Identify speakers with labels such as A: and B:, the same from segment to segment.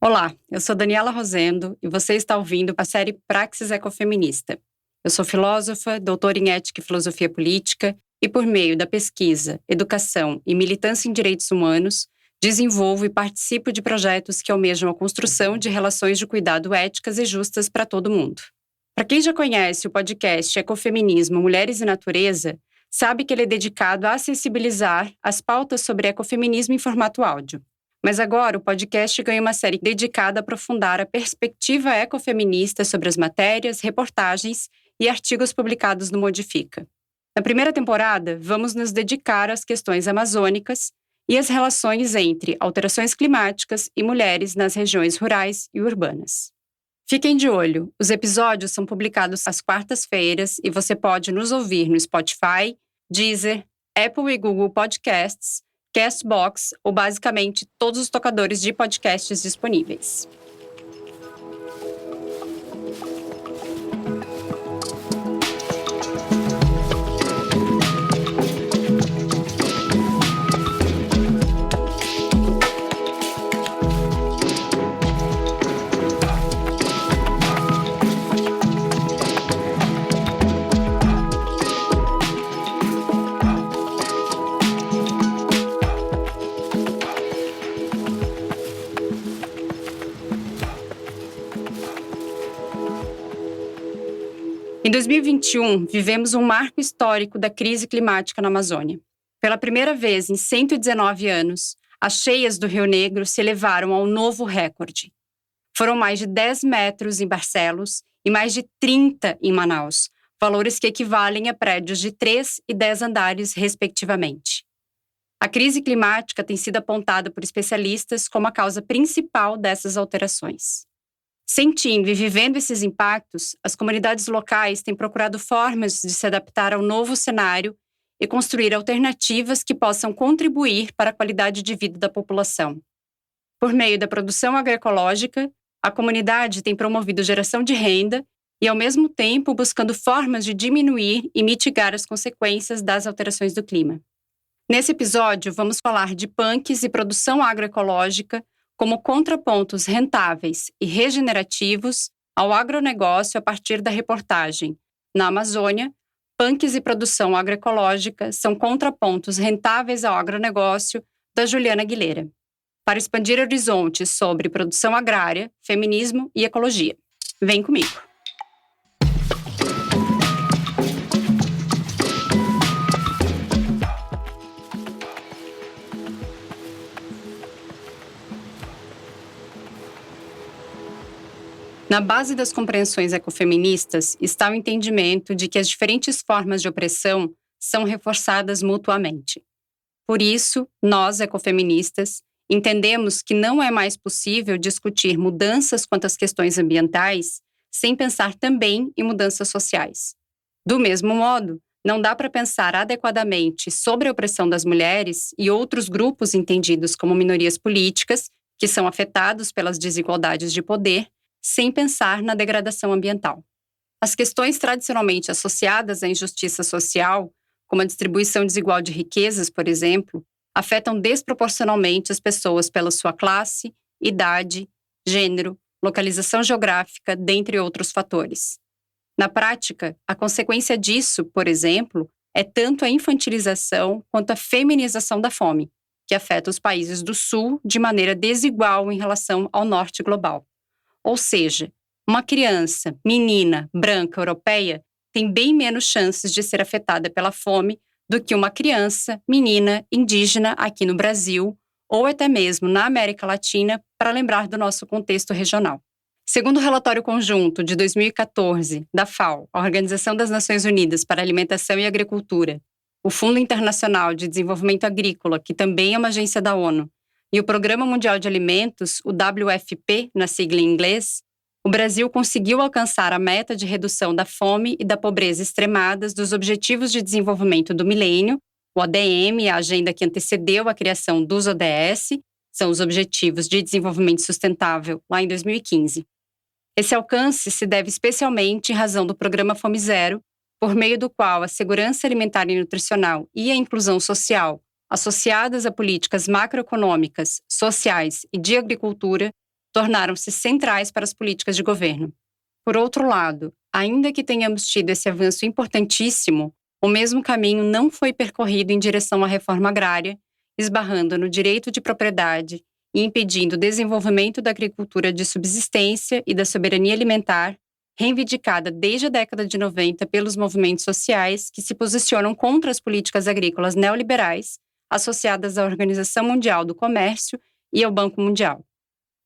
A: Olá, eu sou Daniela Rosendo e você está ouvindo a série Praxis Ecofeminista. Eu sou filósofa, doutora em ética e filosofia política e, por meio da pesquisa, educação e militância em direitos humanos, desenvolvo e participo de projetos que almejam a construção de relações de cuidado éticas e justas para todo mundo. Para quem já conhece o podcast Ecofeminismo, Mulheres e Natureza, sabe que ele é dedicado a sensibilizar as pautas sobre ecofeminismo em formato áudio. Mas agora o podcast ganha uma série dedicada a aprofundar a perspectiva ecofeminista sobre as matérias, reportagens e artigos publicados no Modifica. Na primeira temporada, vamos nos dedicar às questões amazônicas e às relações entre alterações climáticas e mulheres nas regiões rurais e urbanas. Fiquem de olho, os episódios são publicados às quartas-feiras e você pode nos ouvir no Spotify, Deezer, Apple e Google Podcasts, Castbox ou basicamente todos os tocadores de podcasts disponíveis. Em 2021, vivemos um marco histórico da crise climática na Amazônia. Pela primeira vez em 119 anos, as cheias do Rio Negro se elevaram ao novo recorde. Foram mais de 10 metros em Barcelos e mais de 30 em Manaus, valores que equivalem a prédios de 3 e 10 andares, respectivamente. A crise climática tem sido apontada por especialistas como a causa principal dessas alterações. Sentindo e vivendo esses impactos, as comunidades locais têm procurado formas de se adaptar ao novo cenário e construir alternativas que possam contribuir para a qualidade de vida da população. Por meio da produção agroecológica, a comunidade tem promovido geração de renda e, ao mesmo tempo, buscando formas de diminuir e mitigar as consequências das alterações do clima. Nesse episódio, vamos falar de punks e produção agroecológica como contrapontos rentáveis e regenerativos ao agronegócio a partir da reportagem Na Amazônia, punks e produção agroecológica são contrapontos rentáveis ao agronegócio, da Juliana Aguilera, para expandir horizontes sobre produção agrária, feminismo e ecologia. Vem comigo! Na base das compreensões ecofeministas está o entendimento de que as diferentes formas de opressão são reforçadas mutuamente. Por isso, nós, ecofeministas, entendemos que não é mais possível discutir mudanças quanto às questões ambientais sem pensar também em mudanças sociais. Do mesmo modo, não dá para pensar adequadamente sobre a opressão das mulheres e outros grupos entendidos como minorias políticas, que são afetados pelas desigualdades de poder, sem pensar na degradação ambiental. As questões tradicionalmente associadas à injustiça social, como a distribuição desigual de riquezas, por exemplo, afetam desproporcionalmente as pessoas pela sua classe, idade, gênero, localização geográfica, dentre outros fatores. Na prática, a consequência disso, por exemplo, é tanto a infantilização quanto a feminização da fome, que afeta os países do Sul de maneira desigual em relação ao Norte global. Ou seja, uma criança, menina, branca, europeia, tem bem menos chances de ser afetada pela fome do que uma criança, menina, indígena aqui no Brasil ou até mesmo na América Latina, para lembrar do nosso contexto regional. Segundo o relatório conjunto de 2014 da FAO, a Organização das Nações Unidas para a Alimentação e Agricultura, o Fundo Internacional de Desenvolvimento Agrícola, que também é uma agência da ONU, e o Programa Mundial de Alimentos, o WFP, na sigla em inglês, o Brasil conseguiu alcançar a meta de redução da fome e da pobreza extremadas dos Objetivos de Desenvolvimento do Milênio, o ODM, a agenda que antecedeu a criação dos ODS, são os Objetivos de Desenvolvimento Sustentável, lá em 2015. Esse alcance se deve especialmente em razão do Programa Fome Zero, por meio do qual a segurança alimentar e nutricional e a inclusão social, associadas a políticas macroeconômicas, sociais e de agricultura, tornaram-se centrais para as políticas de governo. Por outro lado, ainda que tenhamos tido esse avanço importantíssimo, o mesmo caminho não foi percorrido em direção à reforma agrária, esbarrando no direito de propriedade e impedindo o desenvolvimento da agricultura de subsistência e da soberania alimentar, reivindicada desde a década de 90 pelos movimentos sociais que se posicionam contra as políticas agrícolas neoliberais associadas à Organização Mundial do Comércio e ao Banco Mundial.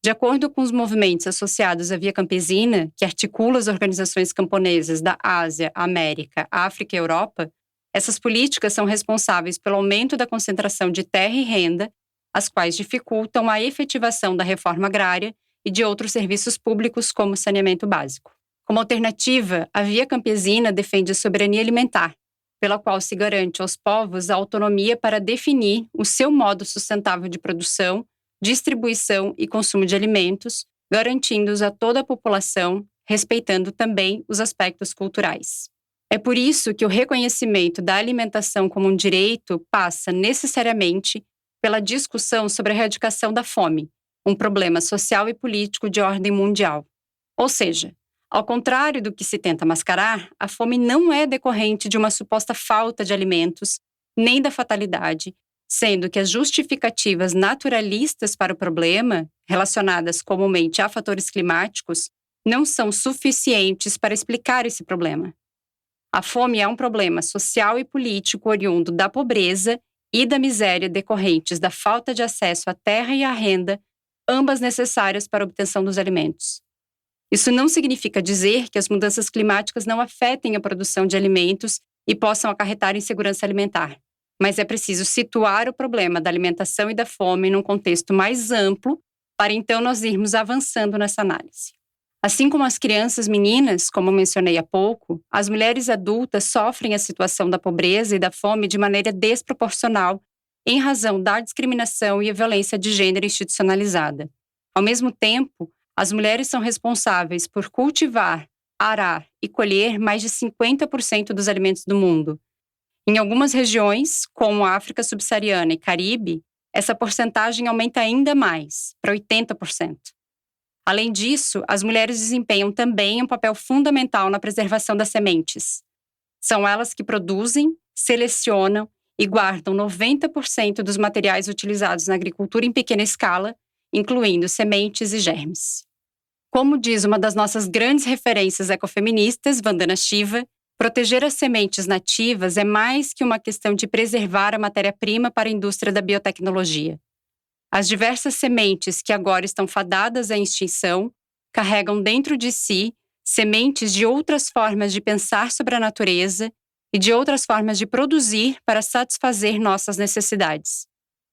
A: De acordo com os movimentos associados à Via Campesina, que articula as organizações camponesas da Ásia, América, África e Europa, essas políticas são responsáveis pelo aumento da concentração de terra e renda, as quais dificultam a efetivação da reforma agrária e de outros serviços públicos como saneamento básico. Como alternativa, a Via Campesina defende a soberania alimentar, pela qual se garante aos povos a autonomia para definir o seu modo sustentável de produção, distribuição e consumo de alimentos, garantindo-os a toda a população, respeitando também os aspectos culturais. É por isso que o reconhecimento da alimentação como um direito passa necessariamente pela discussão sobre a erradicação da fome, um problema social e político de ordem mundial. Ou seja, ao contrário do que se tenta mascarar, a fome não é decorrente de uma suposta falta de alimentos, nem da fatalidade, sendo que as justificativas naturalistas para o problema, relacionadas comumente a fatores climáticos, não são suficientes para explicar esse problema. A fome é um problema social e político oriundo da pobreza e da miséria decorrentes da falta de acesso à terra e à renda, ambas necessárias para a obtenção dos alimentos. Isso não significa dizer que as mudanças climáticas não afetem a produção de alimentos e possam acarretar insegurança alimentar, mas é preciso situar o problema da alimentação e da fome num contexto mais amplo para então nós irmos avançando nessa análise. Assim como as crianças meninas, como mencionei há pouco, as mulheres adultas sofrem a situação da pobreza e da fome de maneira desproporcional em razão da discriminação e a violência de gênero institucionalizada. Ao mesmo tempo, as mulheres são responsáveis por cultivar, arar e colher mais de 50% dos alimentos do mundo. Em algumas regiões, como a África subsaariana e Caribe, essa porcentagem aumenta ainda mais, para 80%. Além disso, as mulheres desempenham também um papel fundamental na preservação das sementes. São elas que produzem, selecionam e guardam 90% dos materiais utilizados na agricultura em pequena escala, incluindo sementes e germes. Como diz uma das nossas grandes referências ecofeministas, Vandana Shiva, proteger as sementes nativas é mais que uma questão de preservar a matéria-prima para a indústria da biotecnologia. As diversas sementes que agora estão fadadas à extinção carregam dentro de si sementes de outras formas de pensar sobre a natureza e de outras formas de produzir para satisfazer nossas necessidades.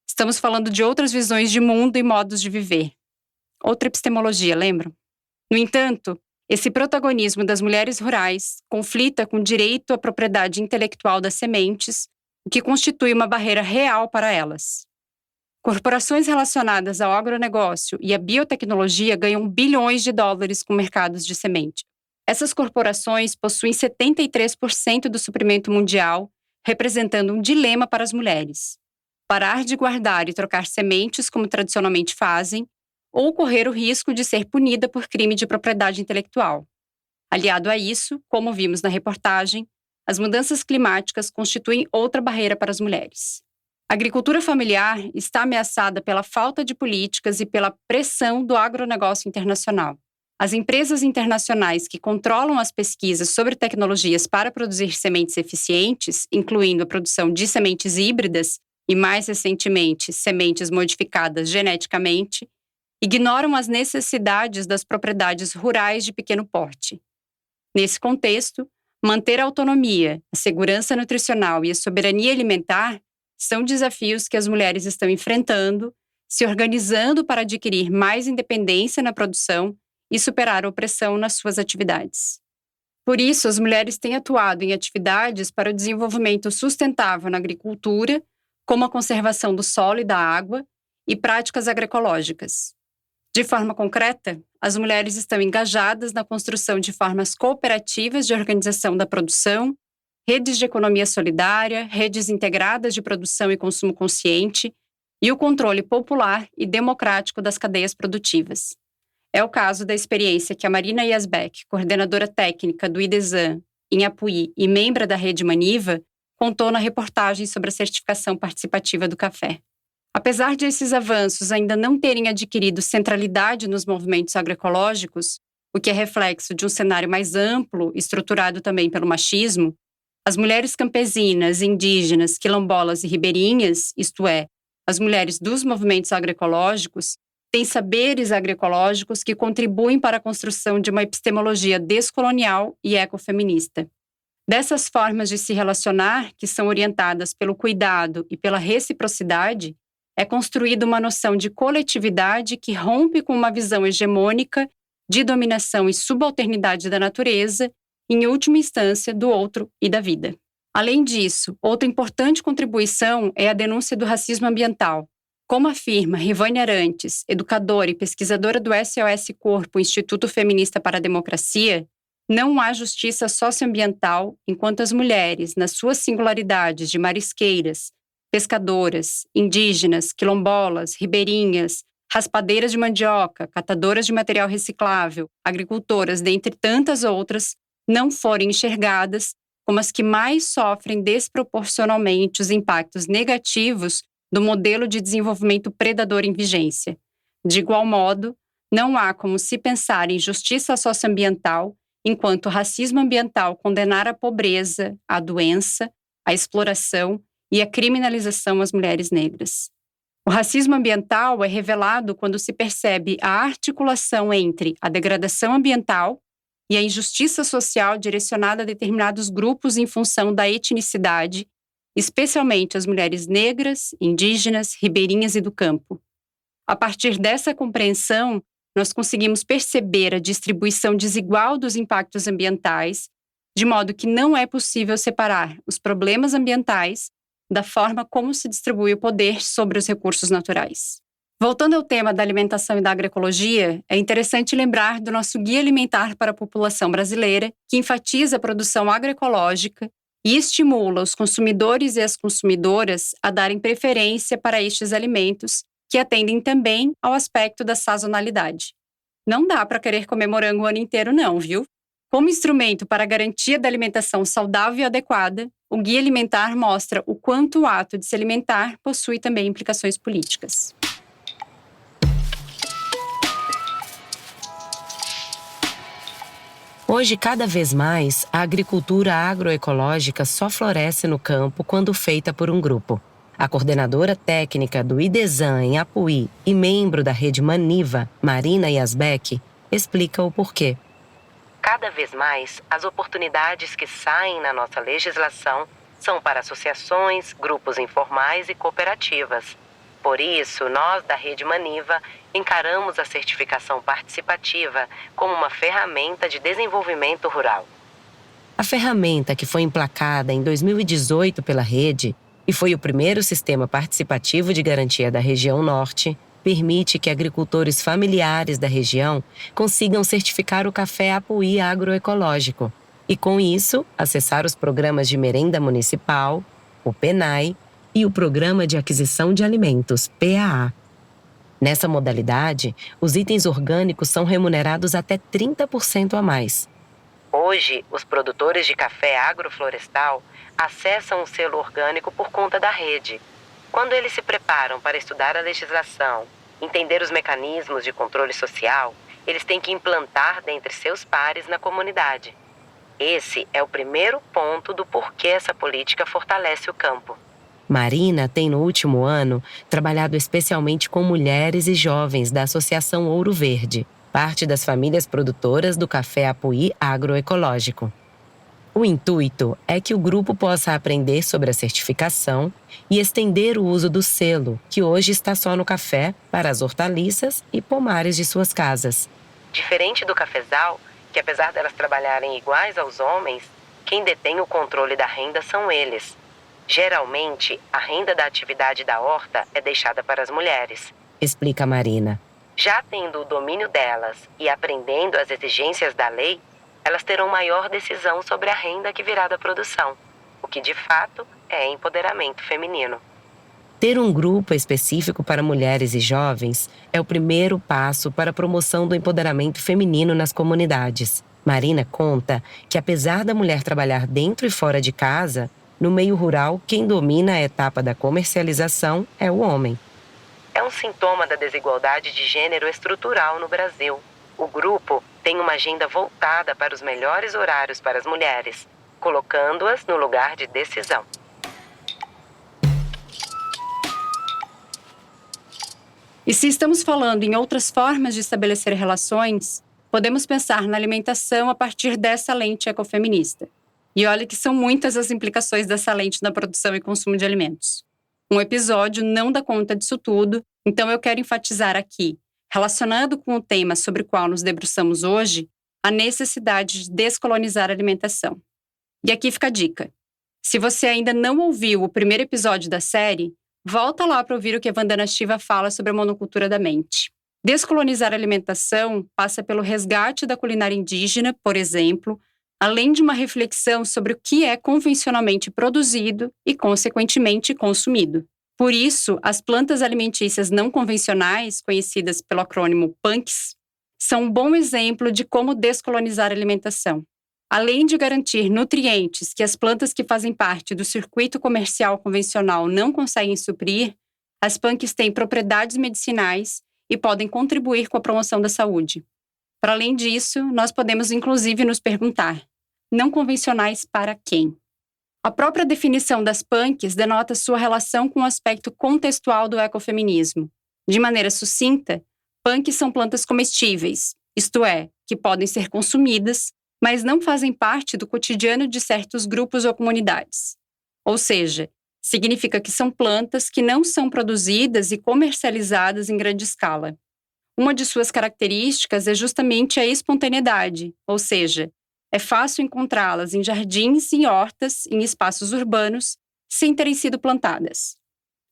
A: Estamos falando de outras visões de mundo e modos de viver. Outra epistemologia, lembram? No entanto, esse protagonismo das mulheres rurais conflita com o direito à propriedade intelectual das sementes, o que constitui uma barreira real para elas. Corporações relacionadas ao agronegócio e à biotecnologia ganham bilhões de dólares com mercados de semente. Essas corporações possuem 73% do suprimento mundial, representando um dilema para as mulheres: parar de guardar e trocar sementes como tradicionalmente fazem, ou correr o risco de ser punida por crime de propriedade intelectual. Aliado a isso, como vimos na reportagem, as mudanças climáticas constituem outra barreira para as mulheres. A agricultura familiar está ameaçada pela falta de políticas e pela pressão do agronegócio internacional. As empresas internacionais que controlam as pesquisas sobre tecnologias para produzir sementes eficientes, incluindo a produção de sementes híbridas e, mais recentemente, sementes modificadas geneticamente, ignoram as necessidades das propriedades rurais de pequeno porte. Nesse contexto, manter a autonomia, a segurança nutricional e a soberania alimentar são desafios que as mulheres estão enfrentando, se organizando para adquirir mais independência na produção e superar a opressão nas suas atividades. Por isso, as mulheres têm atuado em atividades para o desenvolvimento sustentável na agricultura, como a conservação do solo e da água, e práticas agroecológicas. De forma concreta, as mulheres estão engajadas na construção de formas cooperativas de organização da produção, redes de economia solidária, redes integradas de produção e consumo consciente e o controle popular e democrático das cadeias produtivas. É o caso da experiência que a Marina Yazbek, coordenadora técnica do IDESAN em Apuí e membro da Rede Maniva, contou na reportagem sobre a certificação participativa do café. Apesar de esses avanços ainda não terem adquirido centralidade nos movimentos agroecológicos, o que é reflexo de um cenário mais amplo, estruturado também pelo machismo, as mulheres campesinas, indígenas, quilombolas e ribeirinhas, isto é, as mulheres dos movimentos agroecológicos, têm saberes agroecológicos que contribuem para a construção de uma epistemologia descolonial e ecofeminista. Dessas formas de se relacionar, que são orientadas pelo cuidado e pela reciprocidade, é construída uma noção de coletividade que rompe com uma visão hegemônica de dominação e subalternidade da natureza, em última instância, do outro e da vida. Além disso, outra importante contribuição é a denúncia do racismo ambiental. Como afirma Rivane Arantes, educadora e pesquisadora do SOS Corpo, Instituto Feminista para a Democracia, não há justiça socioambiental enquanto as mulheres, nas suas singularidades de marisqueiras, pescadoras, indígenas, quilombolas, ribeirinhas, raspadeiras de mandioca, catadoras de material reciclável, agricultoras, dentre tantas outras, não forem enxergadas como as que mais sofrem desproporcionalmente os impactos negativos do modelo de desenvolvimento predador em vigência. De igual modo, não há como se pensar em justiça socioambiental enquanto o racismo ambiental condenar a pobreza, a doença, a exploração e a criminalização às mulheres negras. O racismo ambiental é revelado quando se percebe a articulação entre a degradação ambiental e a injustiça social direcionada a determinados grupos em função da etnicidade, especialmente as mulheres negras, indígenas, ribeirinhas e do campo. A partir dessa compreensão, nós conseguimos perceber a distribuição desigual dos impactos ambientais, de modo que não é possível separar os problemas ambientais da forma como se distribui o poder sobre os recursos naturais. Voltando ao tema da alimentação e da agroecologia, é interessante lembrar do nosso Guia Alimentar para a População Brasileira, que enfatiza a produção agroecológica e estimula os consumidores e as consumidoras a darem preferência para estes alimentos, que atendem também ao aspecto da sazonalidade. Não dá para querer comer morango o ano inteiro não, viu? Como instrumento para a garantia da alimentação saudável e adequada, o Guia Alimentar mostra o quanto o ato de se alimentar possui também implicações políticas.
B: Hoje, cada vez mais, a agricultura agroecológica só floresce no campo quando feita por um grupo. A coordenadora técnica do IDESAN em Apuí e membro da Rede Maniva, Marina Yazbek, explica o porquê. Cada vez mais, as oportunidades que saem na nossa legislação são para associações, grupos informais e cooperativas. Por isso, nós da Rede Maniva encaramos a certificação participativa como uma ferramenta de desenvolvimento rural. A ferramenta, que foi emplacada em 2018 pela Rede e foi o primeiro sistema participativo de garantia da região norte, permite que agricultores familiares da região consigam certificar o café Apuí agroecológico e, com isso, acessar os programas de merenda municipal, o PENAI e o Programa de Aquisição de Alimentos, PAA. Nessa modalidade, os itens orgânicos são remunerados até 30% a mais. Hoje, os produtores de café agroflorestal acessam o selo orgânico por conta da rede. Quando eles se preparam para estudar a legislação, entender os mecanismos de controle social, eles têm que implantar dentre seus pares na comunidade. Esse é o primeiro ponto do porquê essa política fortalece o campo. Marina tem, no último ano, trabalhado especialmente com mulheres e jovens da Associação Ouro Verde, parte das famílias produtoras do café Apuí agroecológico. O intuito é que o grupo possa aprender sobre a certificação e estender o uso do selo, que hoje está só no café, para as hortaliças e pomares de suas casas. Diferente do cafezal, que apesar delas trabalharem iguais aos homens, quem detém o controle da renda são eles. Geralmente, a renda da atividade da horta é deixada para as mulheres, explica Marina. Já tendo o domínio delas e aprendendo as exigências da lei, elas terão maior decisão sobre a renda que virá da produção, o que de fato é empoderamento feminino. Ter um grupo específico para mulheres e jovens é o primeiro passo para a promoção do empoderamento feminino nas comunidades. Marina conta que, apesar da mulher trabalhar dentro e fora de casa, no meio rural, quem domina a etapa da comercialização é o homem. É um sintoma da desigualdade de gênero estrutural no Brasil. O grupo tem uma agenda voltada para os melhores horários para as mulheres, colocando-as no lugar de decisão.
A: E se estamos falando em outras formas de estabelecer relações, podemos pensar na alimentação a partir dessa lente ecofeminista. E olha que são muitas as implicações dessa lente na produção e consumo de alimentos. Um episódio não dá conta disso tudo, então eu quero enfatizar aqui, relacionado com o tema sobre o qual nos debruçamos hoje, a necessidade de descolonizar a alimentação. E aqui fica a dica. Se você ainda não ouviu o primeiro episódio da série, volta lá para ouvir o que a Vandana Shiva fala sobre a monocultura da mente. Descolonizar a alimentação passa pelo resgate da culinária indígena, por exemplo, além de uma reflexão sobre o que é convencionalmente produzido e, consequentemente, consumido. Por isso, as plantas alimentícias não convencionais, conhecidas pelo acrônimo PANCs, são um bom exemplo de como descolonizar a alimentação. Além de garantir nutrientes que as plantas que fazem parte do circuito comercial convencional não conseguem suprir, as PANCs têm propriedades medicinais e podem contribuir com a promoção da saúde. Para além disso, nós podemos inclusive nos perguntar: não convencionais para quem? A própria definição das PANCs denota sua relação com o aspecto contextual do ecofeminismo. De maneira sucinta, PANCs são plantas comestíveis, isto é, que podem ser consumidas, mas não fazem parte do cotidiano de certos grupos ou comunidades. Ou seja, significa que são plantas que não são produzidas e comercializadas em grande escala. Uma de suas características é justamente a espontaneidade, ou seja, é fácil encontrá-las em jardins e hortas em espaços urbanos sem terem sido plantadas.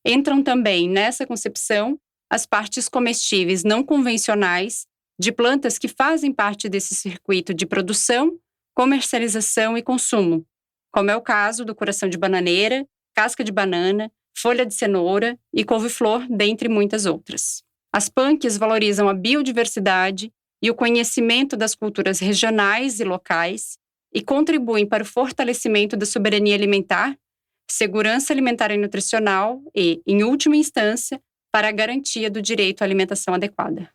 A: Entram também nessa concepção as partes comestíveis não convencionais de plantas que fazem parte desse circuito de produção, comercialização e consumo, como é o caso do coração de bananeira, casca de banana, folha de cenoura e couve-flor, dentre muitas outras. As PANCs valorizam a biodiversidade e o conhecimento das culturas regionais e locais e contribuem para o fortalecimento da soberania alimentar, segurança alimentar e nutricional e, em última instância, para a garantia do direito à alimentação adequada.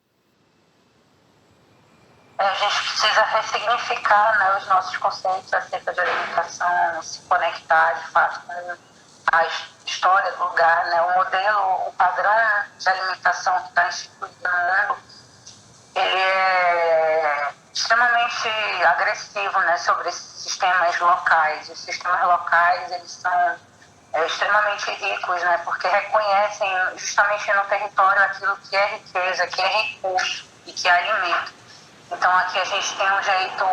C: A gente precisa ressignificar, né, os nossos conceitos acerca de alimentação, se conectar de fato com a história do lugar, né, o modelo, o padrão de alimentação que está instituído no mundo, ele é extremamente agressivo, né, sobre esses sistemas locais. Os sistemas locais, eles são extremamente ricos, né, porque reconhecem justamente no território aquilo que é riqueza, que é recurso e que é alimento. Então, aqui a gente tem um jeito,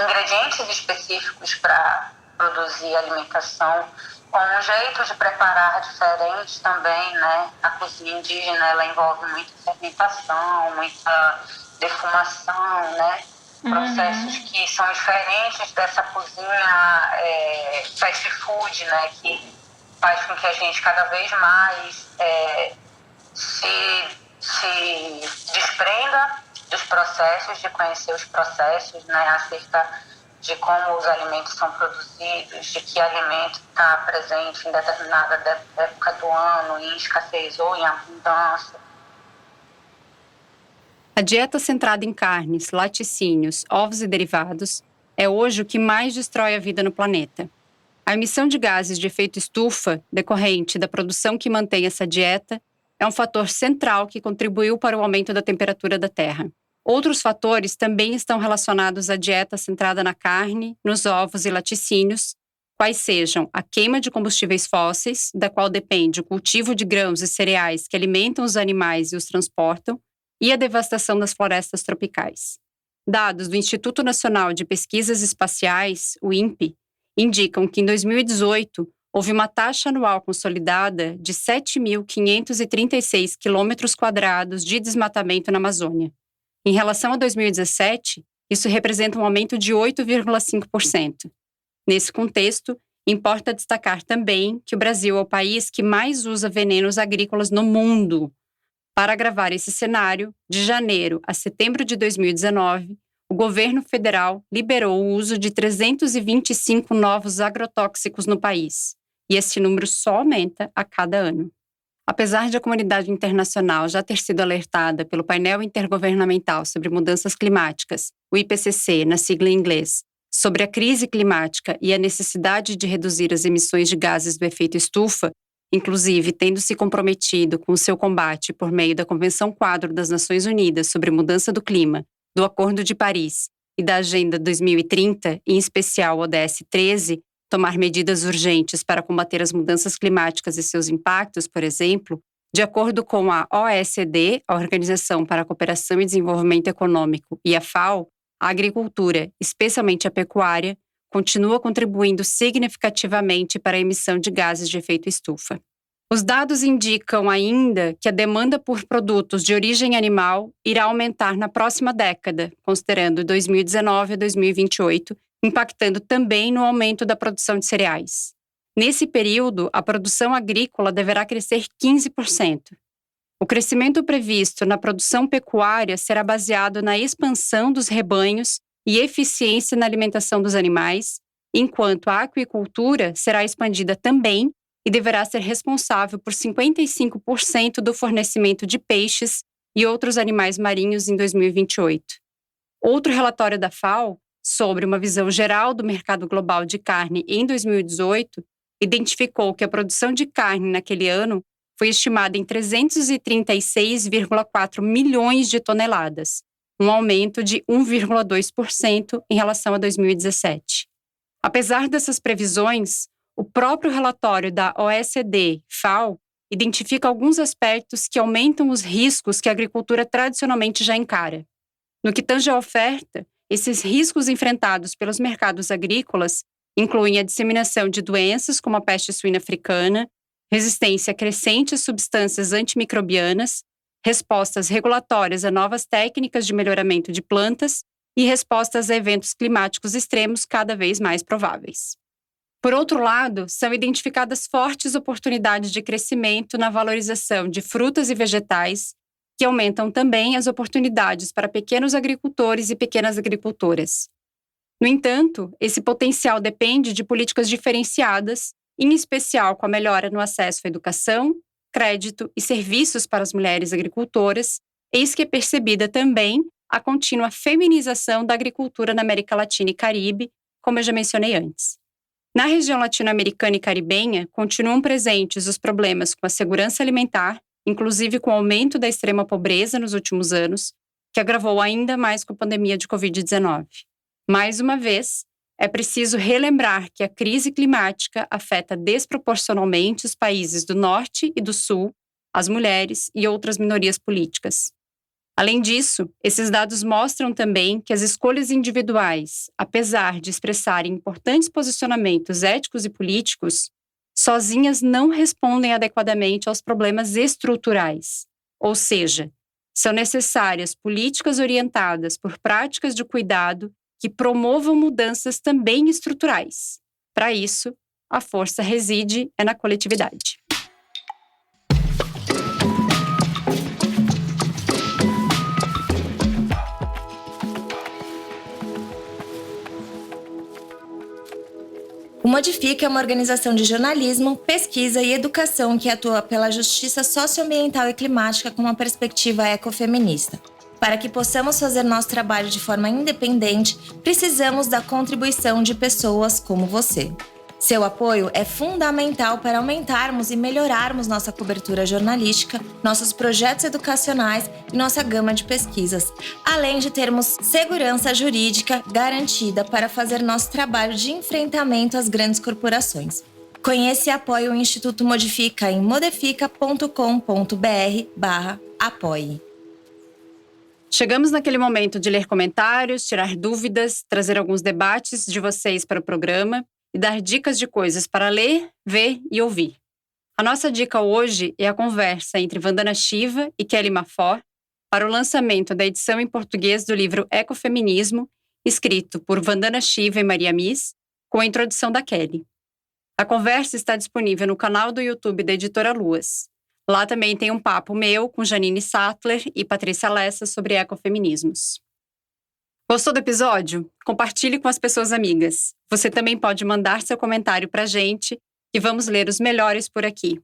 C: ingredientes específicos para produzir alimentação, com um jeito de preparar diferente também, né? A cozinha indígena, ela envolve muita fermentação, muita defumação, né? Processos que são diferentes dessa cozinha fast food, né? Que faz com que a gente cada vez mais se desprenda dos processos, de conhecer os processos, né, acerca de como os alimentos são produzidos, de que alimento está presente em determinada época do ano, em escassez ou em abundância.
A: A dieta centrada em carnes, laticínios, ovos e derivados é hoje o que mais destrói a vida no planeta. A emissão de gases de efeito estufa, decorrente da produção que mantém essa dieta, é um fator central que contribuiu para o aumento da temperatura da Terra. Outros fatores também estão relacionados à dieta centrada na carne, nos ovos e laticínios, quais sejam a queima de combustíveis fósseis, da qual depende o cultivo de grãos e cereais que alimentam os animais e os transportam, e a devastação das florestas tropicais. Dados do Instituto Nacional de Pesquisas Espaciais, o INPE, indicam que em 2018, houve uma taxa anual consolidada de 7.536 km² de desmatamento na Amazônia. Em relação a 2017, isso representa um aumento de 8,5%. Nesse contexto, Importa destacar também que o Brasil é o país que mais usa venenos agrícolas no mundo. Para agravar esse cenário, de janeiro a setembro de 2019, o governo federal liberou o uso de 325 novos agrotóxicos no país, e esse número só aumenta a cada ano. Apesar de a comunidade internacional já ter sido alertada pelo Painel Intergovernamental sobre Mudanças Climáticas, o IPCC, na sigla em inglês, sobre a crise climática e a necessidade de reduzir as emissões de gases do efeito estufa, inclusive tendo se comprometido com o seu combate por meio da Convenção Quadro das Nações Unidas sobre Mudança do Clima, do Acordo de Paris e da Agenda 2030, em especial o ODS 13, tomar medidas urgentes para combater as mudanças climáticas e seus impactos, por exemplo, de acordo com a OECD, a Organização para a Cooperação e Desenvolvimento Econômico, e a FAO, a agricultura, especialmente a pecuária, continua contribuindo significativamente para a emissão de gases de efeito estufa. Os dados indicam ainda que a demanda por produtos de origem animal irá aumentar na próxima década, considerando 2019 a 2028, impactando também no aumento da produção de cereais. Nesse período, a produção agrícola deverá crescer 15%. O crescimento previsto na produção pecuária será baseado na expansão dos rebanhos e eficiência na alimentação dos animais, enquanto a aquicultura será expandida também e deverá ser responsável por 55% do fornecimento de peixes e outros animais marinhos em 2028. Outro relatório da FAO, sobre uma visão geral do mercado global de carne em 2018, identificou que a produção de carne naquele ano foi estimada em 336,4 milhões de toneladas, um aumento de 1,2% em relação a 2017. Apesar dessas previsões, o próprio relatório da OECD-FAO identifica alguns aspectos que aumentam os riscos que a agricultura tradicionalmente já encara. No que tange à oferta, esses riscos enfrentados pelos mercados agrícolas incluem a disseminação de doenças como a peste suína africana, resistência crescente a substâncias antimicrobianas, respostas regulatórias a novas técnicas de melhoramento de plantas e respostas a eventos climáticos extremos cada vez mais prováveis. Por outro lado, são identificadas fortes oportunidades de crescimento na valorização de frutas e vegetais, que aumentam também as oportunidades para pequenos agricultores e pequenas agricultoras. No entanto, esse potencial depende de políticas diferenciadas, em especial com a melhora no acesso à educação, crédito e serviços para as mulheres agricultoras, eis que é percebida também a contínua feminização da agricultura na América Latina e Caribe, como eu já mencionei antes. Na região latino-americana e caribenha, continuam presentes os problemas com a segurança alimentar, inclusive com o aumento da extrema pobreza nos últimos anos, que agravou ainda mais com a pandemia de Covid-19. Mais uma vez, é preciso relembrar que a crise climática afeta desproporcionalmente os países do Norte e do Sul, as mulheres e outras minorias políticas. Além disso, esses dados mostram também que as escolhas individuais, apesar de expressarem importantes posicionamentos éticos e políticos, sozinhas não respondem adequadamente aos problemas estruturais. Ou seja, são necessárias políticas orientadas por práticas de cuidado que promovam mudanças também estruturais. Para isso, a força reside na coletividade.
D: O Modifica é uma organização de jornalismo, pesquisa e educação que atua pela justiça socioambiental e climática com uma perspectiva ecofeminista. Para que possamos fazer nosso trabalho de forma independente, precisamos da contribuição de pessoas como você. Seu apoio é fundamental para aumentarmos e melhorarmos nossa cobertura jornalística, nossos projetos educacionais e nossa gama de pesquisas, além de termos segurança jurídica garantida para fazer nosso trabalho de enfrentamento às grandes corporações. Conheça e apoie o Instituto Modifica em modifica.com.br/apoie.
A: Chegamos naquele momento de ler comentários, tirar dúvidas, trazer alguns debates de vocês para o programa e dar dicas de coisas para ler, ver e ouvir. A nossa dica hoje é a conversa entre Vandana Shiva e Kelly Mafor para o lançamento da edição em português do livro Ecofeminismo, escrito por Vandana Shiva e Maria Miss, com a introdução da Kelly. A conversa está disponível no canal do YouTube da Editora Luas. Lá também tem um papo meu com Janine Sattler e Patrícia Lessa sobre ecofeminismos. Gostou do episódio? Compartilhe com as pessoas amigas. Você também pode mandar seu comentário pra gente e vamos ler os melhores por aqui.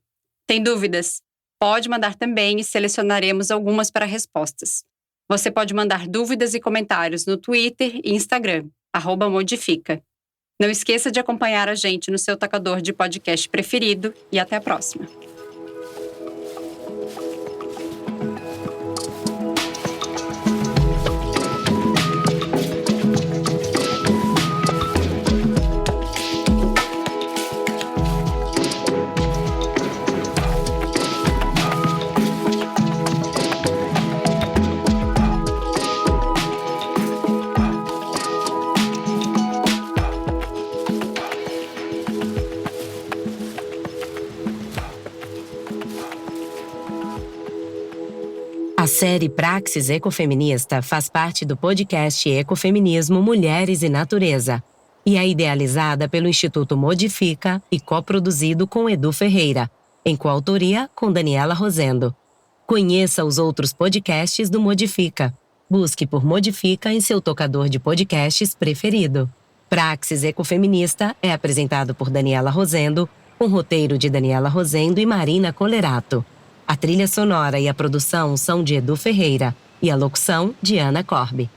A: Tem dúvidas? Pode mandar também e selecionaremos algumas para respostas. Você pode mandar dúvidas e comentários no Twitter e Instagram, @modifica. Não esqueça de acompanhar a gente no seu tocador de podcast preferido e até a próxima.
B: A série Praxis Ecofeminista faz parte do podcast Ecofeminismo Mulheres e Natureza e é idealizada pelo Instituto Modifica e coproduzido com Edu Ferreira, em coautoria com Daniela Rosendo. Conheça os outros podcasts do Modifica. Busque por Modifica em seu tocador de podcasts preferido. Praxis Ecofeminista é apresentado por Daniela Rosendo, com roteiro de Daniela Rosendo e Marina Colerato. A trilha sonora e a produção são de Edu Ferreira e a locução de Ana Corbe.